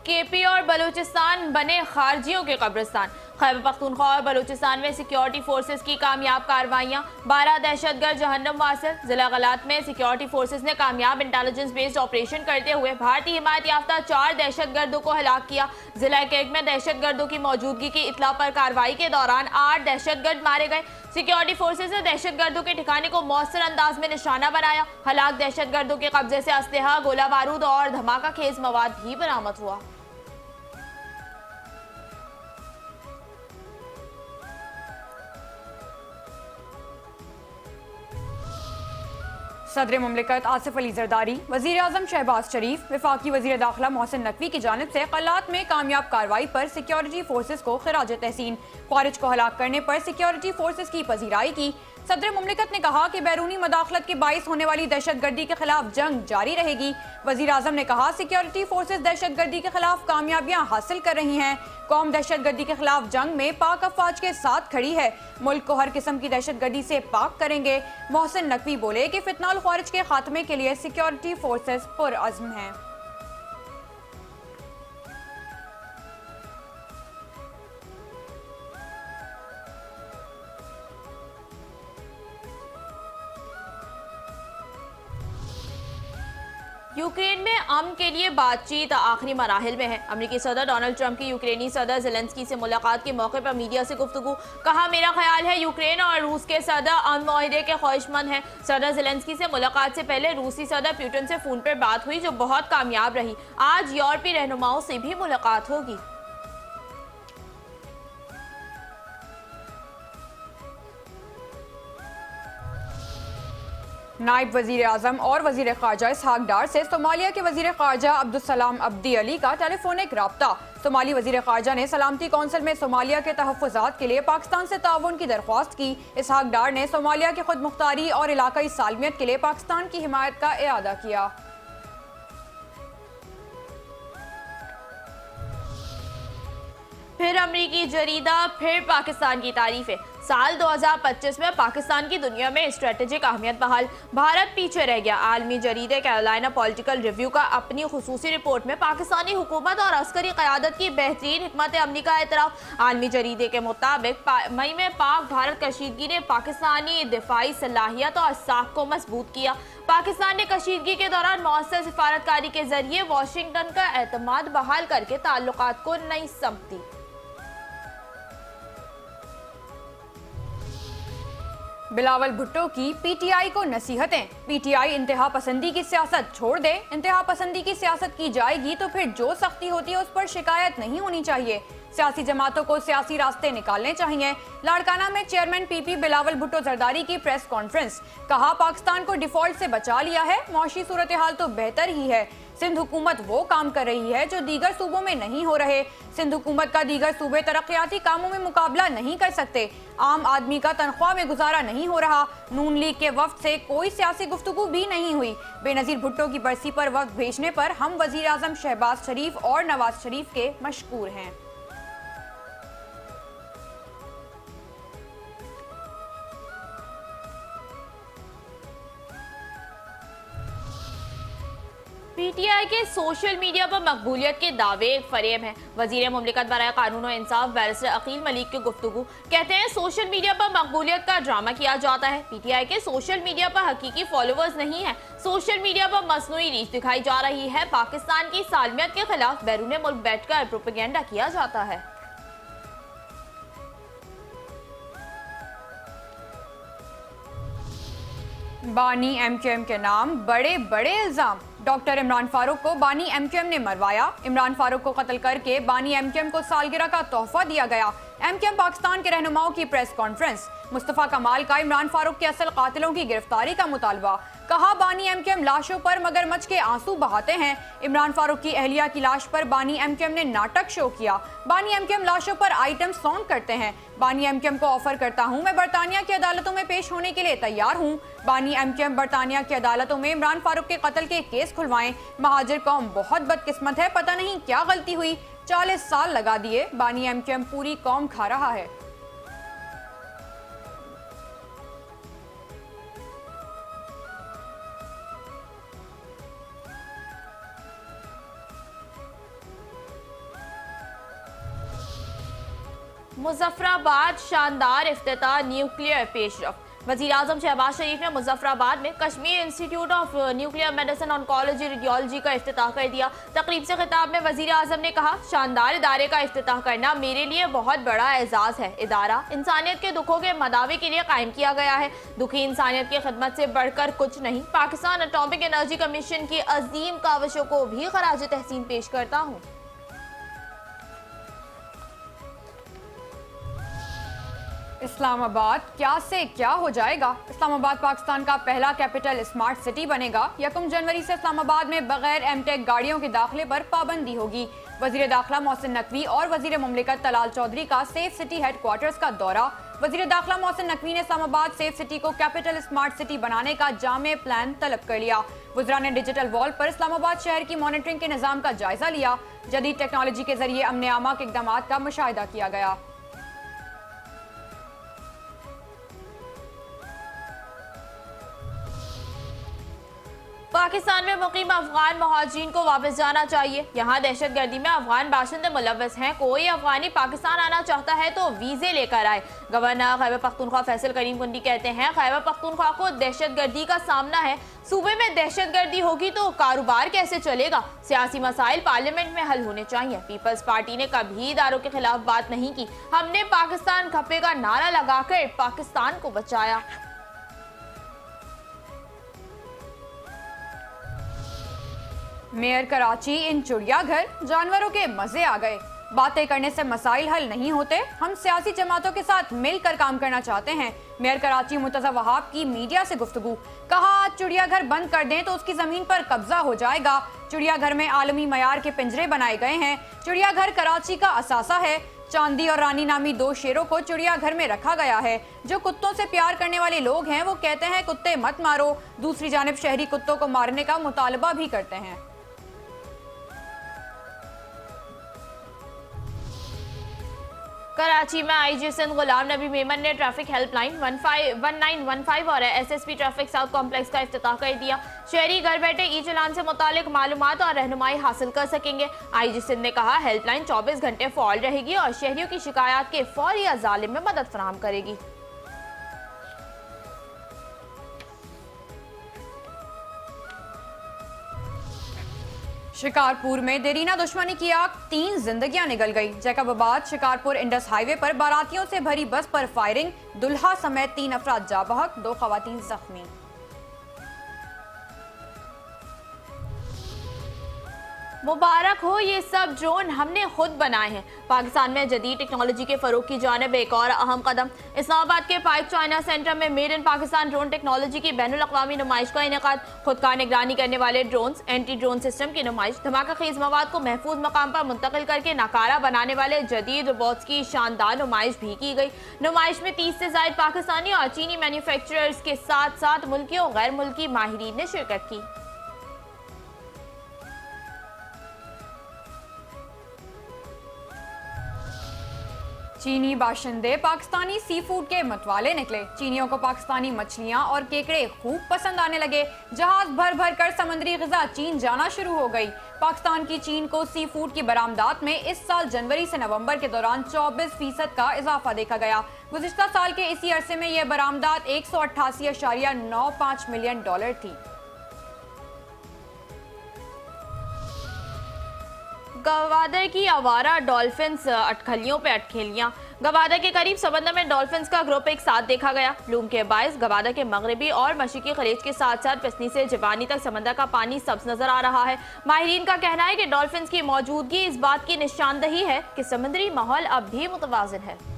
KP और बलूचिस्तान बने खारजियों के कब्रिस्तान। खैबर पख्तूनख्वा और बलूचिस्तान में सिक्योरिटी फोर्सेस की कामयाब कार्रवाइयां, 12 दहशतगर्द जहन्नम वासिल। जिला गलात में सिक्योरिटी फोर्सेस ने कामयाब इंटेलिजेंस बेस्ड ऑपरेशन करते हुए भारतीय हिमायत याफ्ता 4 दहशतगर्दों को हलाक किया। जिला केक में दहशतगर्दों की मौजूदगी की इतला पर कार्रवाई के दौरान 8 दहशतगर्द मारे गए। सिक्योरिटी फोर्सेस ने दहशतगर्दों के ठिकाने को मौसर अंदाज में निशाना बनाया। हलाक दहशतगर्दों के कब्जे से असलहा, गोला बारूद और धमाका खेज मवाद भी बरामद हुआ। सदर मुमलिकत आसिफ अली जरदारी, वजीर आजम शहबाज शरीफ, वफाकी वजीर दाखिला मोहसिन नकवी की जानिब से कलात में कामयाब कार्रवाई पर सिक्योरिटी फोर्सेस को खिराज तहसीन। ख्वारिज को हलाक करने पर सिक्योरिटी फोर्सेस की पजीराई की। सदर मुमलिकत ने कहा कि बैरूनी मदाखलत के बाइस होने वाली दहशतगर्दी के खिलाफ जंग जारी रहेगी। वजीर आजम ने कहा सिक्योरिटी फोर्सेस दहशतगर्दी के खिलाफ कामयाबियां हासिल कर रही हैं। कौम दहशतगर्दी के खिलाफ जंग में पाक अफवाज के साथ खड़ी है। मुल्क को हर किस्म की दहशतगर्दी से पाक करेंगे। मोहसिन नकवी बोले कि फितनाउल ख्वारिज के खात्मे के लिए सिक्योरिटी फोर्सेस पुरअज़्म हैं। यूक्रेन में अमन के लिए बातचीत आखिरी मराहिल में है। अमेरिकी सदर डोनाल्ड ट्रंप की यूक्रेनी सदर ज़ेलेंस्की से मुलाकात के मौके पर मीडिया से गुफ्तगू। कहा, मेरा ख्याल है यूक्रेन और रूस के सदर अमन मुआहदे के ख्वाहिशमंद हैं। सदर ज़ेलेंस्की से मुलाकात से पहले रूसी सदर पुतिन से फोन पर बात हुई जो बहुत कामयाब रही। आज यूरोपीय रहनुमाओं से भी मुलाकात होगी। नायब वजीर आजम और वजीर खारजा इसहाक डार से सोमालिया के वजीर खारजा अब्दुलसलाम अब्दी अली का टेलीफोनिक राब्ता। सोमाली वजीर खारजा ने सलामती कौंसिल में सोमालिया के तहफ़्फ़ुज़ात के लिए पाकिस्तान से ताउन की दरख्वास्त की। इसहाक डार ने सोमालिया की खुद मुख्तारी और इलाकाई सालमियत के लिए पाकिस्तान की हिमायत का इरादा किया। फिर अमरीकी जरीदा, फिर पाकिस्तान की तारीफें। साल 2025 में पाकिस्तान की दुनिया में स्ट्रेटेजिक अहमियत बहाल, भारत पीछे रह गया। आलमी जरीदे कैरोलिना पॉलिटिकल रिव्यू का अपनी खुसूसी रिपोर्ट में पाकिस्तानी हुकूमत और अस्करी क़यादत की बेहतरीन हिकमत अमली का एतराफ़। आलमी जरीदे के मुताबिक मई में पाक भारत कशीदगी ने पाकिस्तानी दिफाई सलाहियत और साख को मजबूत किया। पाकिस्तान ने कशीदगी के दौरान मौसर सिफारतकारी के जरिए वाशिंगटन का एतमाद बहाल करके ताल्लुकात को नई समत दी। बिलावल भुट्टो की पीटीआई को नसीहतें। पीटीआई इंतहा पसंदी की सियासत छोड़ दे। इंतहा पसंदी की सियासत की जाएगी तो फिर जो सख्ती होती है उस पर शिकायत नहीं होनी चाहिए। सियासी जमातों को सियासी रास्ते निकालने चाहिए। लाड़काना में चेयरमैन पीपी बिलावल भुट्टो जरदारी की प्रेस कॉन्फ्रेंस। कहा, पाकिस्तान को डिफॉल्ट से बचा लिया है, मौशी सूरत हाल तो बेहतर ही है। सिंध हुकूमत वो काम कर रही है जो दीगर सूबों में नहीं हो रहे। सिंध हुकूमत का दीगर सूबे तरक्याती कामों में मुकाबला नहीं कर सकते। आम आदमी का तनख्वाह में गुजारा नहीं हो रहा। नून लीग के वफ्द से कोई सियासी गुफ्तगू भी नहीं हुई। बेनजीर भुट्टो की बरसी पर वक्त भेजने पर हम वजीर आजम शहबाज शरीफ और नवाज शरीफ के मशकूर हैं। पीटीआई के सोशल मीडिया पर मकबूलियत के दावे एक फरेब हैं। वजीर मुमलिकत बराए कानून और इंसाफ बैरिस्टर अकील मलिक की गुफ्तगू। कहते हैं, सोशल मीडिया पर मकबूलियत का ड्रामा किया जाता है। पीटीआई के सोशल मीडिया पर हकीकी फॉलोअर्स नहीं है। सोशल मीडिया पर मसनूई रीच दिखाई जा रही है। पाकिस्तान की सालमियत के खिलाफ बैरून मुल्क बैठकर प्रोपेगेंडा किया जाता है। बानी एमक्यूएम के नाम बड़े बड़े इल्जाम। डॉक्टर इमरान फारूक को बानी एमक्यूएम ने मरवाया। इमरान फारूक को कत्ल करके बानी एमक्यूएम को सालगिरह का तोहफा दिया गया। एमक्यूएम पाकिस्तान के रहनुमाओं की प्रेस कॉन्फ्रेंस। मुस्तफा कमाल का इमरान फारूक के असल कातिलों की गिरफ्तारी का मुतालबा। कहा, बानी एमक्यूएम लाशों पर मगरमच्छ के आंसू बहाते हैं। इमरान फारूक की अहलिया की लाश पर बानी एमक्यूएम ने नाटक शो किया। बानी एमक्यूएम लाशों पर आइटम सॉन्ग करते हैं। बानी एमक्यूएम को ऑफर करता हूं, मैं बरतानिया की अदालतों में पेश होने के लिए तैयार हूं। बानी एमक्यूएम बरतानिया की अदालतों में इमरान फारूक के कत्ल के केस खुलवाएं। महाजिर कौम बहुत बदकिस्मत है, पता नहीं क्या गलती हुई, 40 साल लगा दिए। बानी एमक्यूएम पूरी कौम खा रहा है। मुजफ्फराबाद शानदार इफ्तिताह न्यूक्लियर पेशरफ। वज़ीर-ए-आज़म शहबाज शरीफ ने मुजफ्फराबाद में Kashmir institute of nuclear medicine oncology radiology का इफ्तिताह कर दिया। तकरीब से खिताब में वज़ीर-ए-आज़म ने कहा, शानदार इदारे का इफ्तिताह करना मेरे लिए बहुत बड़ा एजाज़ है। इदारा इंसानियत के दुखों के मदावे के लिए कायम किया गया है। दुखी इंसानियत की खिदमत से बढ़कर कुछ नहीं। पाकिस्तान एटॉमिक एनर्जी कमीशन की अजीम काविशों को भी खराज तहसीन पेश करता हूँ। इस्लामाबाद क्या से क्या हो जाएगा। इस्लामाबाद पाकिस्तान का पहला कैपिटल स्मार्ट सिटी बनेगा। 1 जनवरी से इस्लामाबाद में बगैर एमटेक गाड़ियों के दाखिले पर पाबंदी होगी। वजीर दाखिला मोहसिन नकवी और वजीर मुमलिकत तलाल चौधरी का सेफ सिटी हेडक्वार्टर्स का दौरा। वजीर दाखिला मोहसिन नकवी ने इस्लामाबाद सेफ सिटी को कैपिटल स्मार्ट सिटी बनाने का जामे प्लान तलब कर लिया। वज़रा ने डिजिटल वॉल पर इस्लामाबाद शहर की मॉनिटरिंग के निज़ाम का जायजा लिया। जदीद टेक्नोलॉजी के जरिए अमन आमा के इकदाम का मुशाहिदा किया गया। पाकिस्तान में मुकीम अफगान महाजिरीन को वापस जाना चाहिए। यहाँ दहशतगर्दी में अफगान बाशिंदे मुलव्वस हैं। कोई अफगानी पाकिस्तान आना चाहता है तो वीजे लेकर आए। गवर्नर खैबर पख्तूनख्वा फैसल करीम कुंडी कहते हैं, खैबर पख्तूनख्वा को दहशतगर्दी का सामना है। सूबे में दहशतगर्दी होगी तो कारोबार कैसे चलेगा। सियासी मसाइल पार्लियामेंट में हल होने चाहिए। पीपल्स पार्टी ने कभी इदारों के खिलाफ बात नहीं की। हमने पाकिस्तान खपे का नारा लगाकर पाकिस्तान को बचाया। मेयर कराची इन चिड़ियाघर जानवरों के मजे आ गए। बातें करने से मसाइल हल नहीं होते। हम सियासी जमातों के साथ मिलकर काम करना चाहते हैं। मेयर कराची मुर्तजा वहाब की मीडिया से गुफ्तगू। कहा, आज चिड़ियाघर बंद कर दें तो उसकी जमीन पर कब्जा हो जाएगा। चिड़ियाघर में आलमी मयार के पिंजरे बनाए गए हैं। चिड़ियाघर कराची का असासा है। चांदी और रानी नामी 2 शेरों को चिड़ियाघर में रखा गया है। जो कुत्तों से प्यार करने वाले लोग हैं वो कहते हैं कुत्ते मत मारो। दूसरी जानिब शहरी कुत्तों को मारने का मुतालबा भी करते हैं। कराची में आईजी सिंध गुलाम नबी मेमन ने ट्रैफिक हेल्पलाइन 1915 और एसएसपी ट्रैफिक साउथ कॉम्प्लेक्स का इफ्तिताह कर दिया। शहरी घर बैठे ई चलान से मुतालिक मालूमात और रहनुमाई हासिल कर सकेंगे। आईजी सिंध ने कहा, हेल्पलाइन 24 घंटे फॉल रहेगी और शहरियों की शिकायत के फौरी अजाले में मदद फराहम करेगी। शिकारपुर में देरीना दुश्मनी की आग, 3 जिंदगियां निगल गई। जैकबाबाद शिकारपुर इंडस हाईवे पर बारातियों से भरी बस पर फायरिंग, दुल्हा समेत 3 अफराद जा बहक, 2 खवातीन जख्मी। मुबारक हो, ये सब ड्रोन हमने खुद बनाए हैं। पाकिस्तान में जदीद टेक्नोलॉजी के फरोग की जानिब एक और अहम कदम। इस्लामाबाद के पाइक चाइना सेंटर में made in Pakistan drone technology की बैनुल अक़वामी नुमाइश का इनेकाद। खुदकार निगरानी करने वाले ड्रोन्स, एंटी ड्रोन सिस्टम की नुमाइश, धमाका खेज मवाद को महफूज मकाम पर मुंतकिल करके नाकारा बनाने वाले जदीद रोबोट्स की शानदार नुमाइश भी की गई। नुमाइश में 30 से ज़ायद पाकिस्तानी और चीनी मैन्युफैक्चरर्स के साथ साथ मुल्की और गैर मुल्की माहिरीन ने शिरकत की। चीनी बाशिंदे पाकिस्तानी सी फूड के मतवाले निकले। चीनियों को पाकिस्तानी मछलियां और केकड़े खूब पसंद आने लगे। जहाज भर भर कर समुद्री ग़िज़ा चीन जाना शुरू हो गई। पाकिस्तान की चीन को सी फूड की बरामदात में इस साल जनवरी से नवंबर के दौरान 24% का इजाफा देखा गया। गुज़िश्ता साल के इसी अरसे में यह बरामदात $188.95 मिलियन थी। गवादर की आवारा डॉल्फिन्स अटखलियों पे अटखेलियां। गवादर के करीब समंदर में डॉल्फिन्स का ग्रुप एक साथ देखा गया। लूम के बायस गवादर के मगरबी और मशरिकी खलीज के साथ साथ पिसनी से जवानी तक समंदर का पानी सब्ज नजर आ रहा है। माहिरीन का कहना है कि डॉल्फिन्स की मौजूदगी इस बात की निशानदही है कि समुद्री माहौल अब भी मुतवाज़िन है।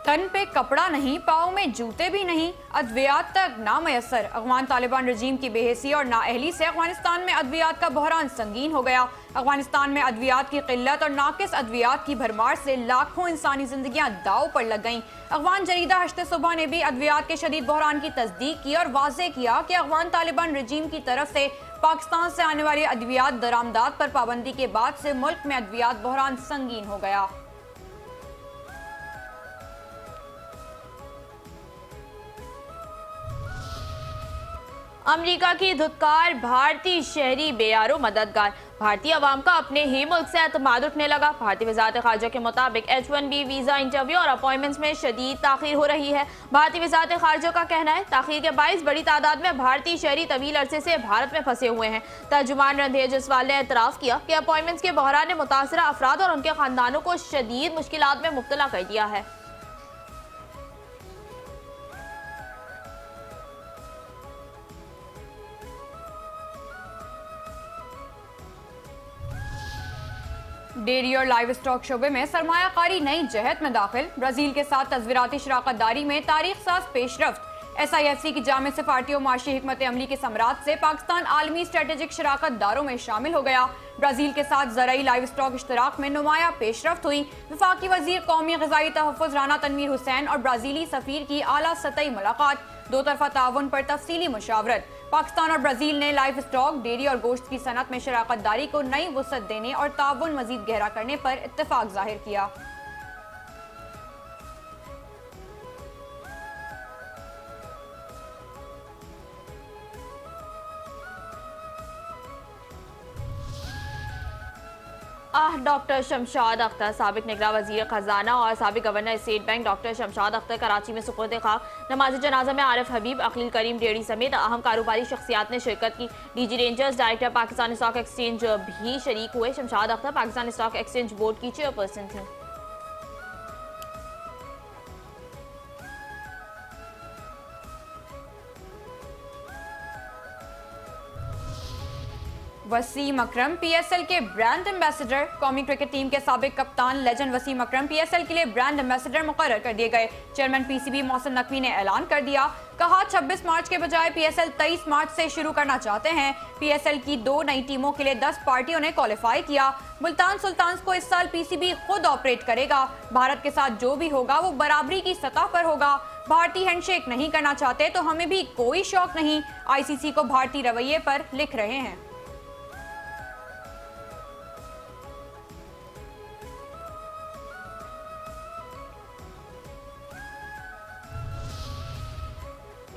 तन पे कपड़ा नहीं, पाँव में जूते भी नहीं, अद्वियात तक नामयसर। अफगान तालिबान रजीम की बेहसी और नाअहली से अफगानिस्तान में अद्वियात का बहरान संगीन हो गया। अफगानिस्तान में अद्वियात की किल्लत और नाकिस अद्वियात की भरमार से लाखों इंसानी जिंदगियां दाव पर लग गईं। अफगान जरीदा हश्ते सुबह ने भी अद्वियात के शदीद बहरान की तस्दीक की और वाज़ेह किया कि अफगान तालिबान रजीम की तरफ से पाकिस्तान से आने वाली अद्वियात दरामदात पर पाबंदी के बाद से मुल्क में अद्वियात बहरान संगीन हो गया। अमेरिका की धुतकार, भारतीय शहरी बेयारो मददगार। भारतीय अवाम का अपने ही मुल्क से एतमाद उठने लगा। भारतीय वजारत खारजा के मुताबिक H1B वीज़ा इंटरव्यू और अपॉइंटमेंट्स में शदीद ताखीर हो रही है। भारतीय वजारत खारजा का कहना है ताखीर के बाइस बड़ी तादाद में भारतीय शहरी तवील अरसे से भारत में फंसे हुए हैं। तर्जुमान रणधीर जसवाल ने एतराफ़ किया कि अपॉइंटमेंट्स के बहरान ने मुतासरा अफराद और उनके खानदानों को शदीद मुश्किलात में मुब्तला कर दिया है। डेयरी और लाइव स्टॉक शोबे में सरमायाकारी नई जहत में दाखिल। ब्राजील के साथ तस्वीराती शराकतदारी में तारीख साज पेशरफ्त। SIFC की जामे सिफारती और माशी हिकमत अमली के समरात से पाकिस्तान आलमी स्ट्रेटेजिक शराकतदारों में शामिल हो गया। ब्राजील के साथ ज़राई लाइव स्टॉक इश्तराक में नुमाया पेशरफ्त हुई। वफाकी वजीर कौमी ग़िज़ाई तहफ़्फ़ुज़ राना तनवीर हुसैन और ब्राज़ीली सफ़ीर की आला सतही मुलाकात। दो तरफा ताउन पर तफसीली मुशावरत। पाकिस्तान और ब्राज़ील ने लाइव स्टॉक, डेयरी और गोश्त की सनत में शराकतदारी को नई वुसअत देने और ताउन मज़ीद गहरा करने पर इत्तेफाक ज़ाहिर किया। डॉक्टर शमशाद अख्तर, साबिक निगरान वज़ीर ख़जाना और साबिक governor state bank doctor Shamshad Akhtar Karachi में सुपुर्द खाक। नमाज जनाजा में आरिफ हबीब, अकील करीम डेयरी समेत अहम कारोबारी शख्सियात ने शिरकत की। DG rangers director Pakistan stock exchange भी शरीक हुए। Shamshad Akhtar Pakistan stock exchange board की चेयरपर्सन थी। वसीम अकरम PSL के ब्रांड एम्बेसडर। कौमी क्रिकेट टीम के साबिक कप्तान लेजेंड वसीम अकरम PSL के लिए ब्रांड एम्बेसडर मुकर्रर कर दिए गए। चेयरमैन PCB मोहसिन नकवी ने ऐलान कर दिया। कहा 26 मार्च के बजाय PSL 23 मार्च से शुरू करना चाहते हैं। PSL की 2 नई टीमों के लिए 10 पार्टियों ने क्वालिफाई किया। मुल्तान सुल्तान्स को इस साल PCB खुद ऑपरेट करेगा। भारत के साथ जो भी होगा वो बराबरी की सतह पर होगा। भारतीय हैंडशेक नहीं करना चाहते तो हमें भी कोई शौक नहीं। ICC को भारतीय रवैये पर लिख रहे हैं।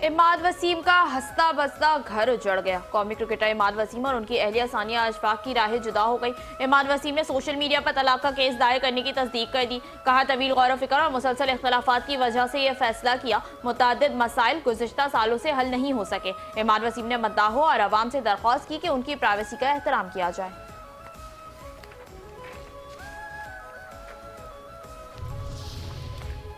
इमाद वसीम का हंसता बसता घर उजड़ गया। कौमी क्रिकेटर इमाद वसीम और उनकी अहलिया सानिया अशफाक की राहें जुदा हो गई। इमाद वसीम ने सोशल मीडिया पर तलाक का केस दायर करने की तस्दीक कर दी। कहा तवील गौर फिक्र और मुसलसल इख्तलाफात की वजह से यह फैसला किया। मुतअद्दिद मसाइल गुज़िश्ता सालों से हल नहीं हो सके। इमाद वसीम ने मद्दाहों और अवाम से दरख्वास्त की कि उनकी प्राइवेसी का एहतराम किया जाए।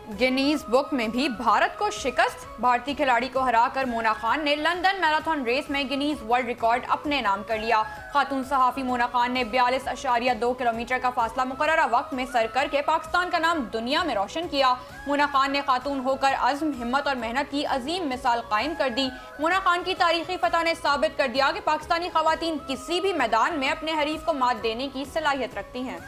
गिनीज बुक में भी भारत को शिकस्त। भारतीय खिलाड़ी को हराकर मोना खान ने लंदन मैराथन रेस में गिनीज वर्ल्ड रिकॉर्ड अपने नाम कर लिया। खातून सहाफी मोना खान ने 42.2 किलोमीटर का फासला मुकर्ररा वक्त में सर करके पाकिस्तान का नाम दुनिया में रोशन किया। मोना खान ने खातून होकर अज़्म, हिम्मत और मेहनत की अजीम मिसाल कायम कर दी। मोना खान की तारीखी फतह ने साबित कर दिया कि पाकिस्तानी खवातीन किसी भी मैदान में अपने हरीफ को मात देने की सलाहियत रखती हैं।